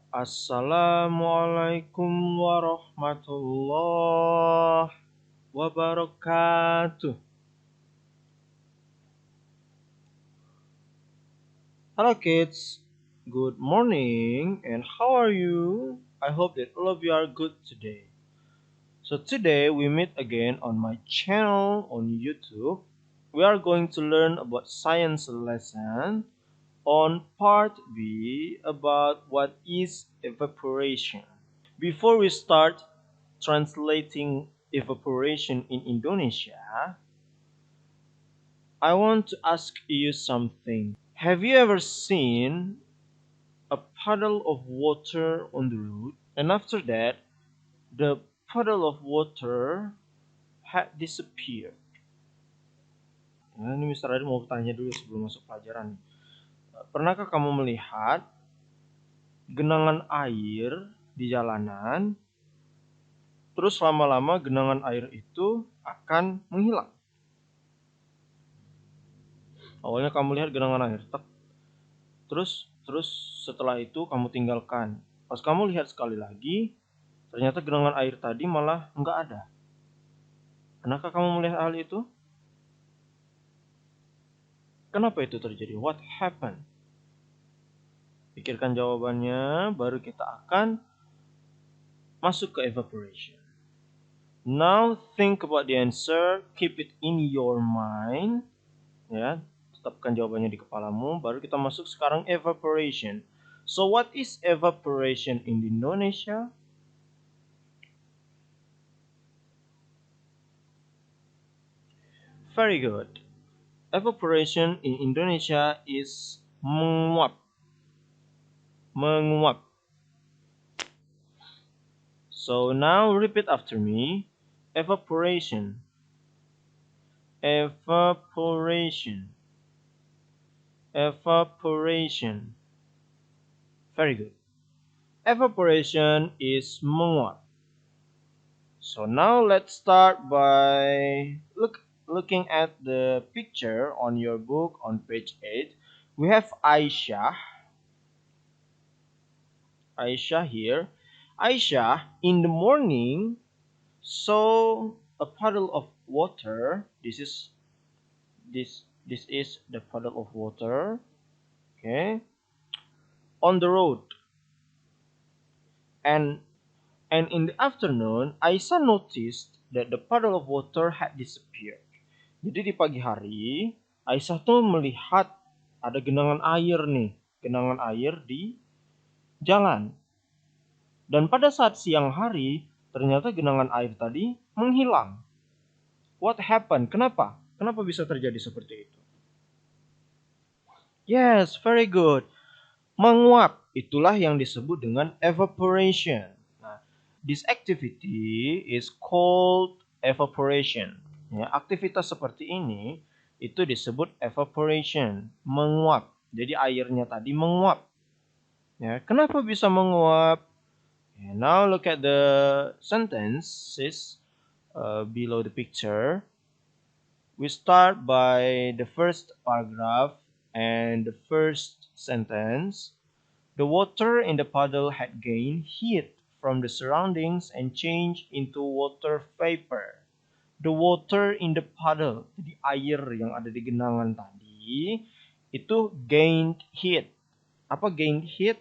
Assalamualaikum warahmatullahi wabarakatuh. Hello kids, good morning and how are you? I hope that all of you are good today. So today we meet again on my channel on YouTube. We are going to learn about science lesson on part B about what is evaporation. Before we start translating evaporation in Indonesia, I want to ask you something. Have you ever seen a puddle of water on the road? And after that, the puddle of water had disappeared. Nah, ini Mr. Adi mau tanya dulu sebelum masuk pelajaran. Pernahkah kamu melihat genangan air di jalanan, terus lama-lama genangan air itu akan menghilang? Awalnya kamu lihat genangan air, terus setelah itu kamu tinggalkan. Pas kamu lihat sekali lagi, ternyata genangan air tadi malah nggak ada. Pernahkah kamu melihat hal itu? Kenapa itu terjadi? What happened? Pikirkan jawabannya, baru kita akan masuk ke evaporation. Now think about the answer, keep it in your mind. Ya, tetapkan jawabannya di kepalamu, baru kita masuk sekarang evaporation. So what is evaporation in Indonesia? Very good. Evaporation in Indonesia is menguap. Menguap. So now repeat after me. Evaporation. Evaporation. Evaporation. Very good. Evaporation is menguap. So now let's start by looking at the picture on your book on page 8. We have Aisyah. Aisyah here. Aisyah in the morning saw a puddle of water. This is the puddle of water. Okay. On the road. And in the afternoon, Aisyah noticed that the puddle of water had disappeared. Jadi di pagi hari, Aisyah tuh melihat ada genangan air nih, genangan air di jalan. Dan pada saat siang hari, ternyata genangan air tadi menghilang. What happened? Kenapa? Kenapa bisa terjadi seperti itu? Yes, very good. Menguap, itulah yang disebut dengan evaporation. Nah, this activity is called evaporation. Ya, aktivitas seperti ini itu disebut evaporation, menguap. Jadi airnya tadi menguap. Ya, kenapa bisa menguap? And now look at the sentences below the picture. We start by the first paragraph and the first sentence. The water in the puddle had gained heat from the surroundings and changed into water vapor. The water in the puddle, jadi air yang ada di genangan tadi, itu gained heat. Apa gained heat?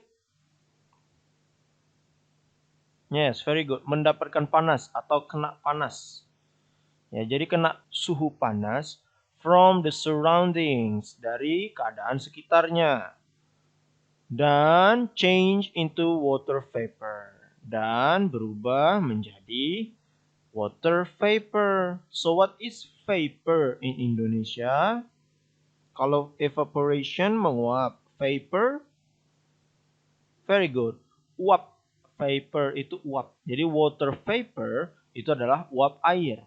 Yes, very good. Mendapatkan panas atau kena panas. Ya, jadi kena suhu panas from the surroundings, dari keadaan sekitarnya. Dan change into water vapor. Dan berubah menjadi water vapor. So what is vapor in Indonesia? Kalau evaporation menguap, vapor, very good. Uap. Vapor itu uap. Jadi water vapor itu adalah uap air.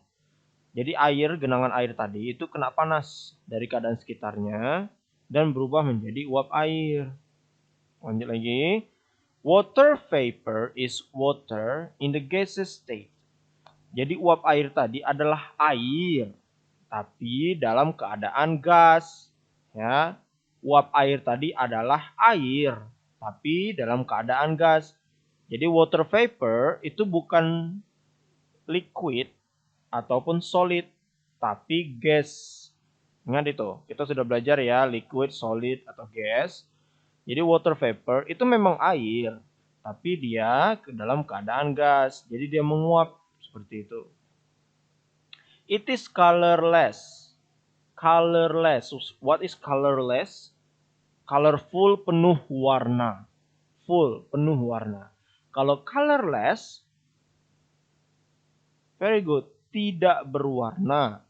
Jadi air, genangan air tadi itu kena panas dari keadaan sekitarnya dan berubah menjadi uap air. Lanjut lagi. Water vapor is water in the gaseous state. Jadi uap air tadi adalah air, tapi dalam keadaan gas. Ya, uap air tadi adalah air, tapi dalam keadaan gas. Jadi water vapor itu bukan liquid ataupun solid, tapi gas. Ingat itu, kita sudah belajar ya, liquid, solid, atau gas. Jadi water vapor itu memang air, tapi dia ke dalam keadaan gas. Jadi dia menguap seperti itu. It is colorless. Colorless. What is colorless? Colorful, penuh warna. Full, penuh warna. Kalau colorless, very good, tidak berwarna.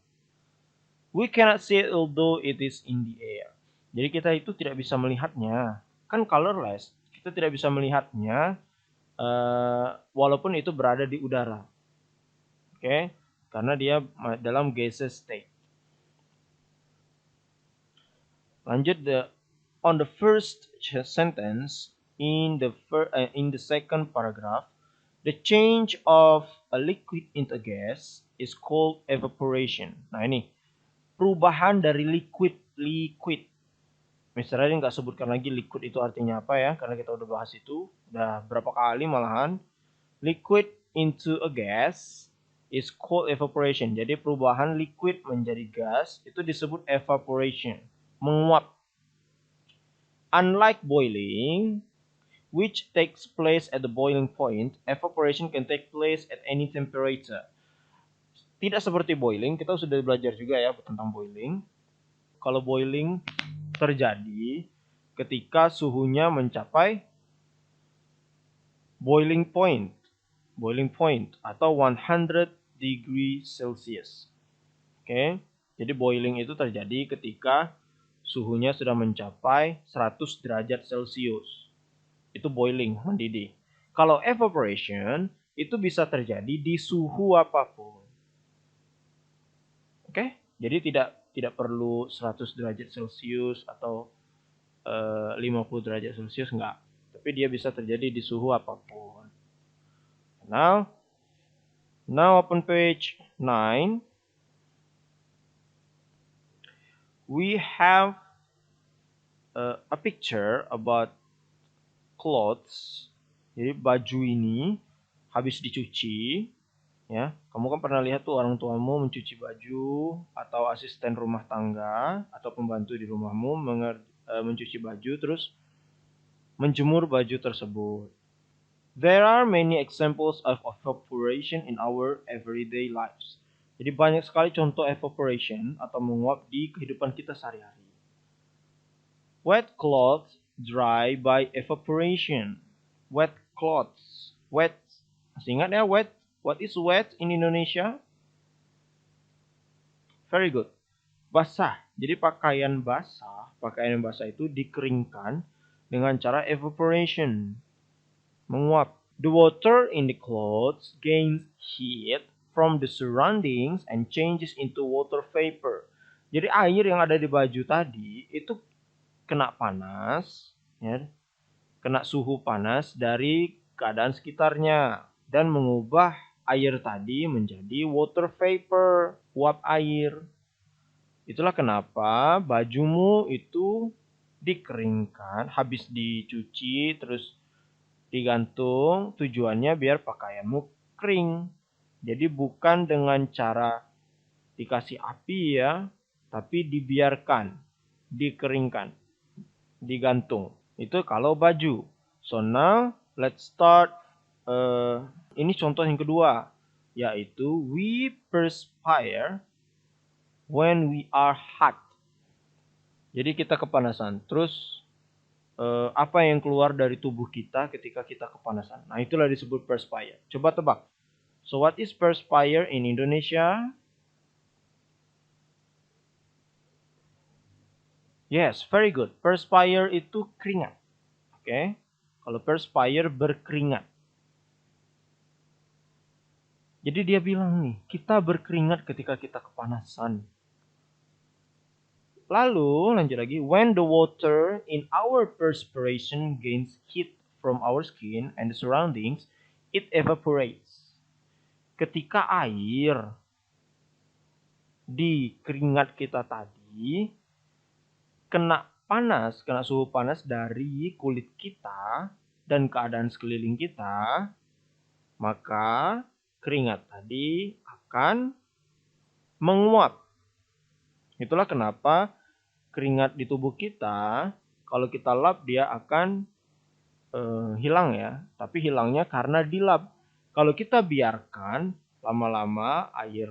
We cannot see it although it is in the air. Jadi kita itu tidak bisa melihatnya. Kan colorless, kita tidak bisa melihatnya walaupun itu berada di udara. Oke, karena dia dalam gaseous state. Lanjut on the first sentence in the second paragraph, the change of a liquid into a gas is called evaporation. Nah ini perubahan dari liquid. Mr. Radin nggak sebutkan lagi liquid itu artinya apa ya, karena kita udah bahas itu udah berapa kali malahan. Liquid into a gas is called evaporation. Jadi perubahan liquid menjadi gas itu disebut evaporation, menguap. Unlike boiling, which takes place at the boiling point, evaporation can take place at any temperature. Tidak seperti boiling, kita sudah belajar juga ya tentang boiling. Kalau boiling terjadi ketika suhunya mencapai boiling point atau 100 degree Celsius. Oke, jadi boiling itu terjadi ketika suhunya sudah mencapai 100 derajat Celcius. Itu boiling, mendidih. Kalau evaporation itu bisa terjadi di suhu apapun. Oke, jadi tidak perlu 100 derajat Celcius atau 50 derajat Celcius, enggak. Tapi dia bisa terjadi di suhu apapun. Now open page 9. We have a picture about clothes. Jadi baju ini habis dicuci. Ya, kamu kan pernah lihat tuh orang tuamu mencuci baju, atau asisten rumah tangga atau pembantu di rumahmu mencuci baju terus menjemur baju tersebut. There are many examples of evaporation in our everyday lives. Jadi banyak sekali contoh evaporation atau menguap di kehidupan kita sehari-hari. Wet clothes dry by evaporation. Wet clothes. Wet. Masih ingat ya wet? What is wet in Indonesia? Very good. Basah. Jadi pakaian basah itu dikeringkan dengan cara evaporation. Menguap. The water in the clothes gains heat from the surroundings and changes into water vapor. Jadi air yang ada di baju tadi itu kena panas, ya, kena suhu panas dari keadaan sekitarnya dan mengubah air tadi menjadi water vapor, uap air. Itulah kenapa bajumu itu dikeringkan, habis dicuci terus digantung, tujuannya biar pakaianmu kering. Jadi bukan dengan cara dikasih api ya, tapi dibiarkan, dikeringkan, digantung. Itu kalau baju. So now let's start. Ini contoh yang kedua, yaitu we perspire when we are hot. Jadi kita kepanasan. Terus apa yang keluar dari tubuh kita ketika kita kepanasan? Nah, itulah disebut perspire. Coba tebak. So what is perspire in Indonesia? Yes, very good. Perspire itu keringat. Oke. Kalau perspire berkeringat. Jadi dia bilang nih, kita berkeringat ketika kita kepanasan. Lalu lanjut lagi, when the water in our perspiration gains heat from our skin and the surroundings, it evaporates. Ketika air di keringat kita tadi kena panas, kena suhu panas dari kulit kita dan keadaan sekeliling kita, maka keringat tadi akan menguap. Itulah kenapa keringat di tubuh kita, kalau kita lap dia akan hilang ya. Tapi hilangnya karena dilap. Kalau kita biarkan, lama-lama air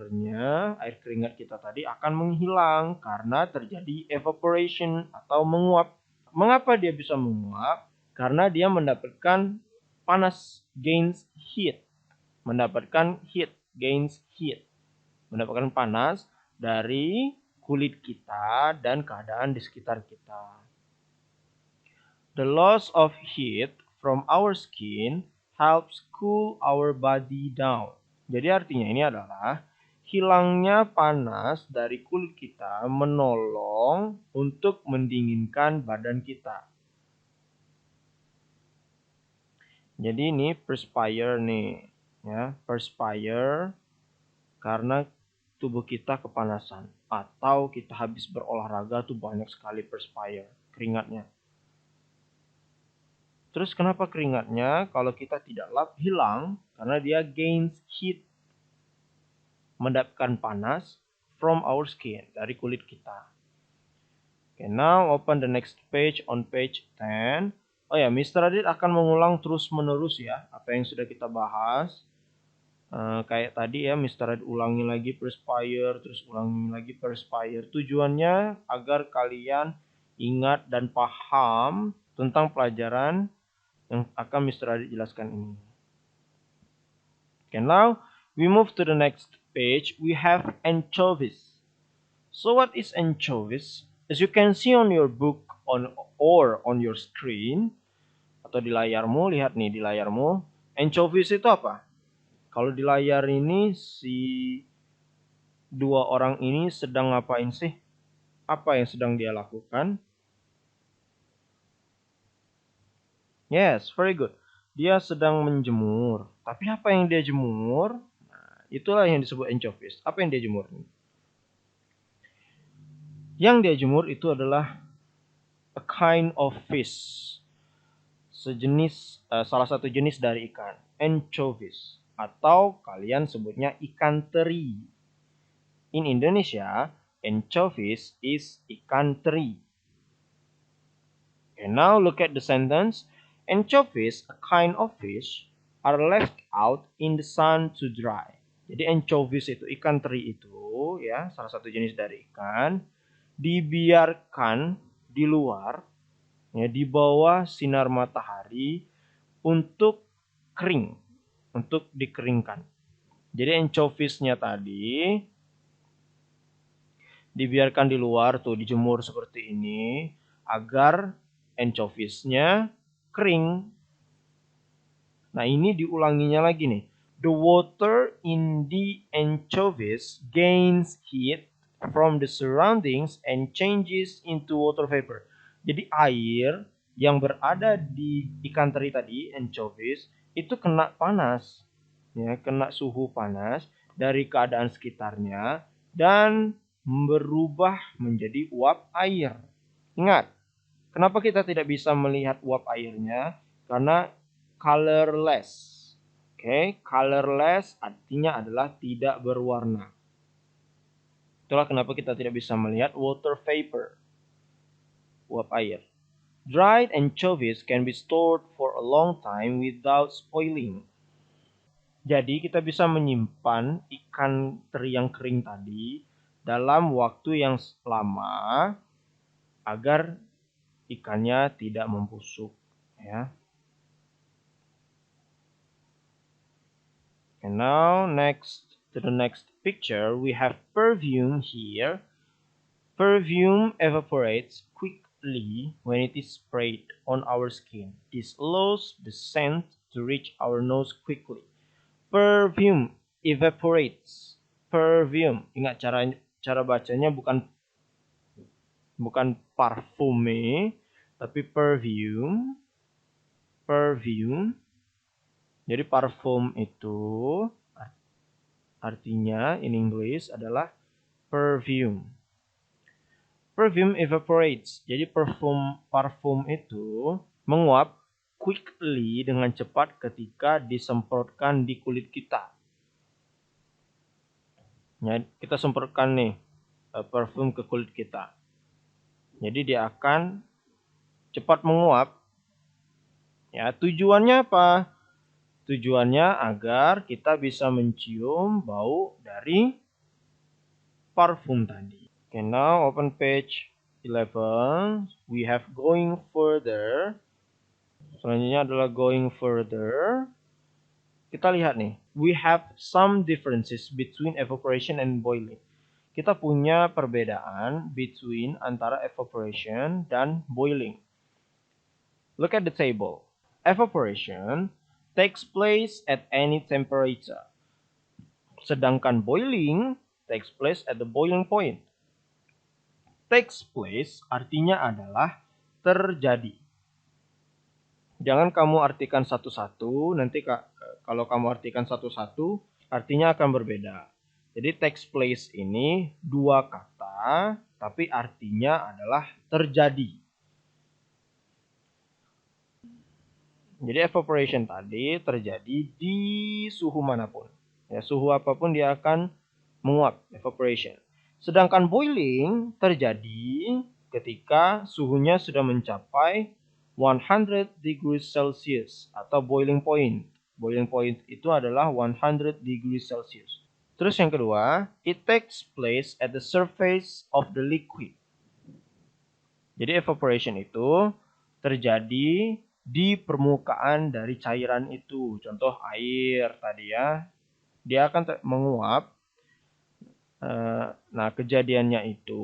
keringat kita tadi akan menghilang karena terjadi evaporation atau menguap. Mengapa dia bisa menguap? Karena dia mendapatkan panas, gains heat. Mendapatkan heat, gains heat. Mendapatkan panas dari kulit kita dan keadaan di sekitar kita. The loss of heat from our skin helps cool our body down. Jadi artinya ini adalah hilangnya panas dari kulit kita menolong untuk mendinginkan badan kita. Jadi ini perspire nih, ya, perspire karena tubuh kita kepanasan atau kita habis berolahraga tuh banyak sekali perspire, keringatnya. Terus kenapa keringatnya kalau kita tidak lap hilang? Karena dia gains heat, mendapatkan panas from our skin, dari kulit kita. Okay, now open the next page on page 10. Oh ya, Mr. Adit akan mengulang terus-menerus ya, apa yang sudah kita bahas. Kayak tadi ya, Mr. Adit ulangi lagi perspire, terus ulangi lagi perspire. Tujuannya agar kalian ingat dan paham tentang pelajaran yang akan Mr. Adit jelaskan ini. Okay, now we move to the next page. We have anchovies. So what is anchovies? As you can see on your book or on your screen atau di layarmu, lihat nih di layarmu. Anchovies itu apa? Kalau di layar ini si dua orang ini sedang ngapain sih? Apa yang sedang dia lakukan? Yes, very good. Dia sedang menjemur. Tapi apa yang dia jemur? Nah, itulah yang disebut anchovies. Apa yang dia jemur? Yang dia jemur itu adalah a kind of fish. Salah satu jenis dari ikan, anchovies. Atau kalian sebutnya ikan teri. In Indonesia, anchovies is ikan teri. Okay, now look at the sentence. Anchovies, a kind of fish, are left out in the sun to dry. Jadi anchovies itu, ikan teri itu, ya, salah satu jenis dari ikan, dibiarkan di luar, ya, di bawah sinar matahari untuk kering, untuk dikeringkan. Jadi anchoviesnya tadi dibiarkan di luar tuh, dijemur seperti ini agar anchoviesnya kering. Nah, ini diulanginya lagi nih. The water in the anchovies gains heat from the surroundings and changes into water vapor. Jadi air yang berada di ikan teri tadi, anchovies, itu kena panas, ya, kena suhu panas dari keadaan sekitarnya dan berubah menjadi uap air. Ingat, kenapa kita tidak bisa melihat uap airnya? Karena colorless. Oke, colorless artinya adalah tidak berwarna. Itulah kenapa kita tidak bisa melihat water vapor, uap air. Dried anchovies can be stored for a long time without spoiling. Jadi kita bisa menyimpan ikan teri yang kering tadi dalam waktu yang lama agar ikannya tidak membusuk, ya. And now next to the next picture we have perfume here. Perfume evaporates quickly when it is sprayed on our skin. This allows the scent to reach our nose quickly. Perfume evaporates. Perfume. Ingat cara bacanya bukan parfume tapi perfume. Perfume. Jadi parfum itu artinya in English adalah perfume. Perfume evaporates. Jadi parfum itu menguap quickly dengan cepat ketika disemprotkan di kulit kita. Ya, kita semprotkan nih parfum ke kulit kita. Jadi dia akan cepat menguap. Ya, tujuannya apa? Tujuannya agar kita bisa mencium bau dari parfum tadi. Okay, now open page 11. We have going further. Selanjutnya adalah going further. Kita lihat nih. We have some differences between evaporation and boiling. Kita punya perbedaan between antara evaporation dan boiling. Look at the table. Evaporation takes place at any temperature. Sedangkan boiling takes place at the boiling point. Takes place artinya adalah terjadi. Jangan kamu artikan satu-satu, nanti kalau kamu artikan satu-satu, artinya akan berbeda. Jadi takes place ini dua kata, tapi artinya adalah terjadi. Jadi evaporation tadi terjadi di suhu manapun. Ya, suhu apapun dia akan menguap, evaporation. Sedangkan boiling terjadi ketika suhunya sudah mencapai 100 degrees Celsius atau boiling point. Boiling point itu adalah 100 degrees Celsius. Terus yang kedua, it takes place at the surface of the liquid. Jadi evaporation itu terjadi di permukaan dari cairan itu. Contoh air tadi ya. Dia akan menguap. Nah, kejadiannya itu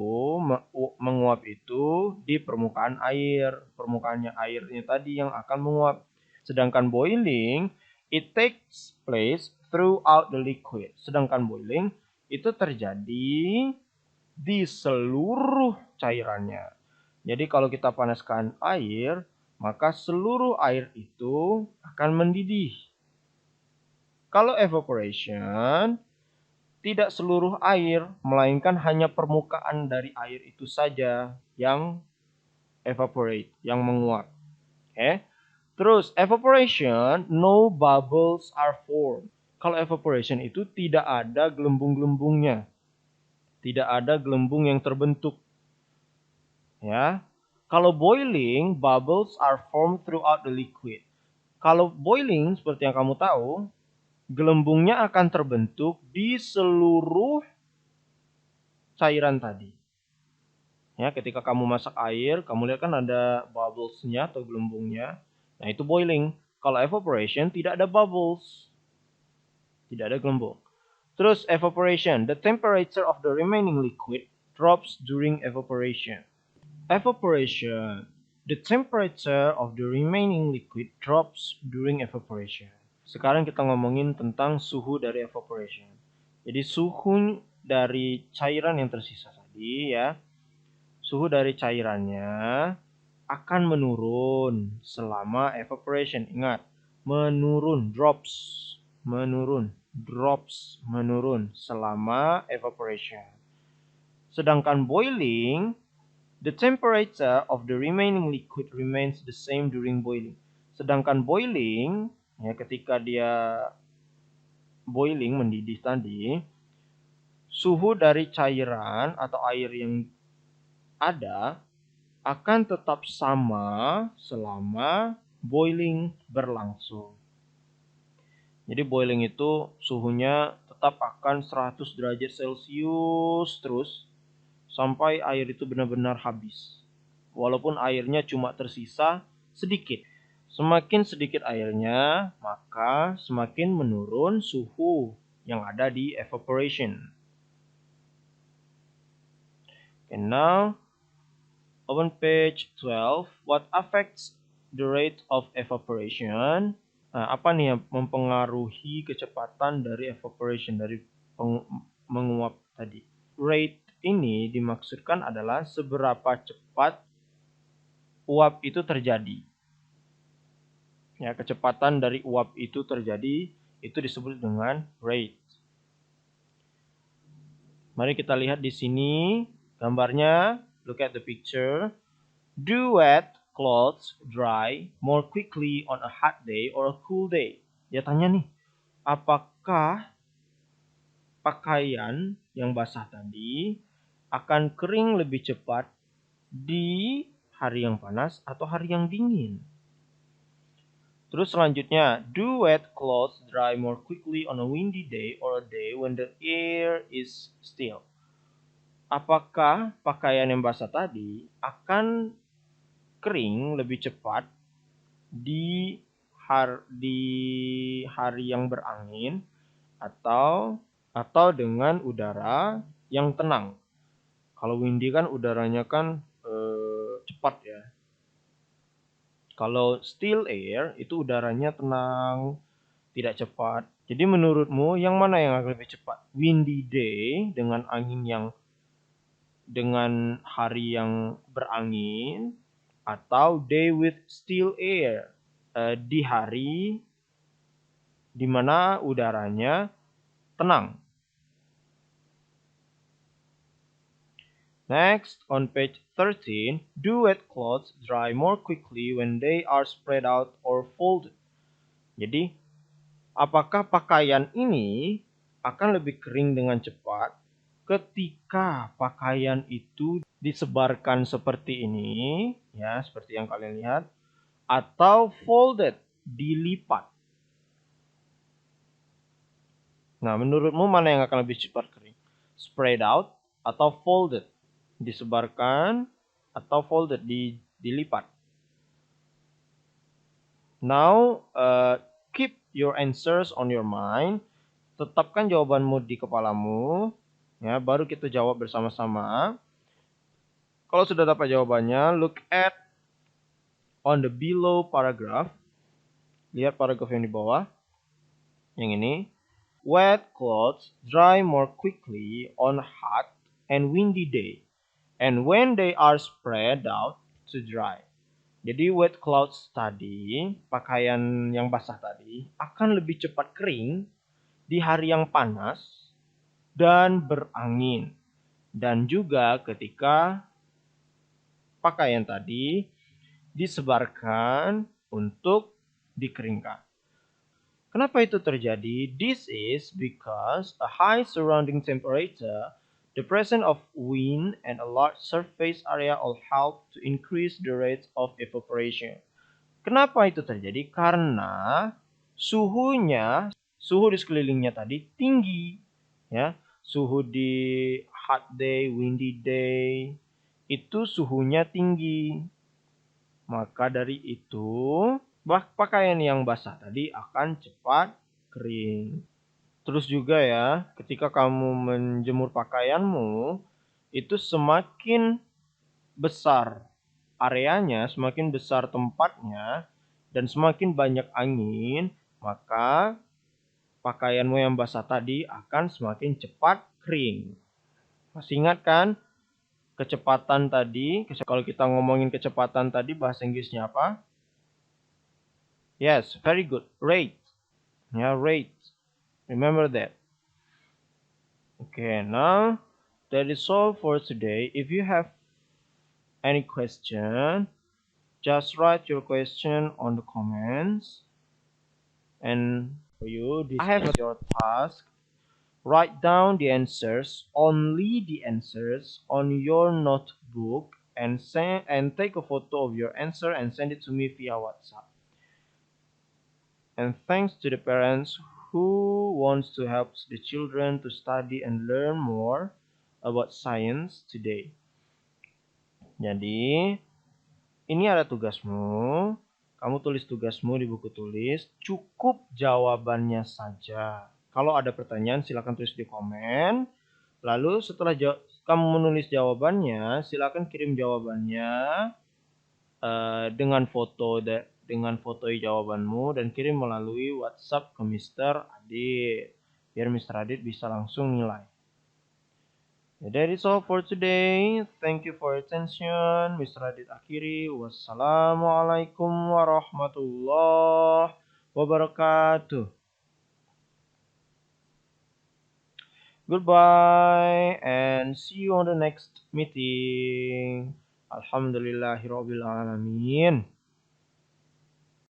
menguap itu di permukaan air. Permukaannya airnya tadi yang akan menguap. Sedangkan boiling, it takes place throughout the liquid. Sedangkan boiling itu terjadi di seluruh cairannya. Jadi kalau kita panaskan air, maka seluruh air itu akan mendidih. Kalau evaporation, tidak seluruh air, melainkan hanya permukaan dari air itu saja yang evaporate, yang menguap. Oke. Terus evaporation, no bubbles are formed. Kalau evaporation itu tidak ada gelembung-gelembungnya. Tidak ada gelembung yang terbentuk. Ya. Kalau boiling, bubbles are formed throughout the liquid. Kalau boiling, seperti yang kamu tahu, gelembungnya akan terbentuk di seluruh cairan tadi. Ya, ketika kamu masak air, kamu lihat kan ada bubbles-nya atau gelembungnya. Nah, itu boiling. Kalau evaporation tidak ada bubbles. Tidak ada gelembung. Terus evaporation, the temperature of the remaining liquid drops during evaporation. Evaporation, the temperature of the remaining liquid drops during evaporation. Sekarang kita ngomongin tentang suhu dari evaporation. Jadi suhu dari cairan yang tersisa tadi ya, suhu dari cairannya akan menurun selama evaporation. Ingat, menurun, drops, menurun selama evaporation. Sedangkan boiling, the temperature of the remaining liquid remains the same during boiling. Sedangkan boiling, ya ketika dia boiling, mendidih tadi, suhu dari cairan atau air yang ada akan tetap sama selama boiling berlangsung. Jadi boiling itu suhunya tetap akan 100 derajat Celcius terus sampai air itu benar-benar habis. Walaupun airnya cuma tersisa sedikit. Semakin sedikit airnya, maka semakin menurun suhu yang ada di evaporation. And now, open page 12. What affects the rate of evaporation? Nah, apa nih yang mempengaruhi kecepatan dari evaporation, dari menguap tadi? Rate ini dimaksudkan adalah seberapa cepat uap itu terjadi. Ya, kecepatan dari uap itu terjadi itu disebut dengan rate. Mari kita lihat di sini gambarnya. Look at the picture. Do wet clothes dry more quickly on a hot day or a cool day? Dia tanya nih, apakah pakaian yang basah tadi akan kering lebih cepat di hari yang panas atau hari yang dingin? Terus selanjutnya, do wet clothes dry more quickly on a windy day or a day when the air is still? Apakah pakaian yang basah tadi akan kering lebih cepat di di hari yang berangin atau dengan udara yang tenang? Kalau windy kan udaranya kan cepat ya. Kalau still air itu udaranya tenang, tidak cepat. Jadi menurutmu yang mana yang akan lebih cepat? Windy day dengan angin yang dengan hari yang berangin atau day with still air di hari di mana udaranya tenang. Next, on page 13, do wet clothes dry more quickly when they are spread out or folded? Jadi, apakah pakaian ini akan lebih kering dengan cepat ketika pakaian itu disebarkan seperti ini, ya, seperti yang kalian lihat, atau folded, dilipat? Nah, menurutmu mana yang akan lebih cepat kering? Spread out atau folded? Disebarkan atau folded, dilipat? Now, keep your answers on your mind. Tetapkan jawabanmu di kepalamu, ya, baru kita jawab bersama-sama. Kalau sudah dapat jawabannya, look at on the below paragraph. Lihat paragraf yang di bawah. Yang ini. Wet clothes dry more quickly on hot and windy day, and when they are spread out to dry. Jadi wet clothes tadi, pakaian yang basah tadi, akan lebih cepat kering di hari yang panas dan berangin. Dan juga ketika pakaian tadi disebarkan untuk dikeringkan. Kenapa itu terjadi? This is because a high surrounding temperature, the presence of wind, and a large surface area all help to increase the rate of evaporation. Kenapa itu terjadi? Karena suhu di sekelilingnya tadi tinggi, ya. Suhu di hot day, windy day, itu suhunya tinggi. Maka dari itu, pakaian yang basah tadi akan cepat kering. Terus juga ya, ketika kamu menjemur pakaianmu, itu semakin besar areanya, semakin besar tempatnya, dan semakin banyak angin, maka pakaianmu yang basah tadi akan semakin cepat kering. Masih ingat kan kecepatan tadi? Kalau kita ngomongin kecepatan tadi, bahasa Inggrisnya apa? Yes, very good. Rate. Yeah, rate. Remember that. Okay, now that is all for today. If you have any question, just write your question on the comments. And for you, I have your task. Write down the answers, only the answers, on your notebook and take a photo of your answer and send it to me via WhatsApp. And thanks to the parents who wants to help the children to study and learn more about science today. Jadi, ini ada tugasmu. Kamu tulis tugasmu di buku tulis. Cukup jawabannya saja. Kalau ada pertanyaan, silakan tulis di komen. Lalu setelah kamu menulis jawabannya, silakan kirim jawabannya dengan foto jawabanmu dan kirim melalui WhatsApp ke Mr. Adit. Biar Mr. Adit bisa langsung nilai. That is all for today. Thank you for your attention. Mr. Adit akhiri. Wassalamualaikum warahmatullahi wabarakatuh. Goodbye and see you on the next meeting. Alhamdulillahirobbilalamin.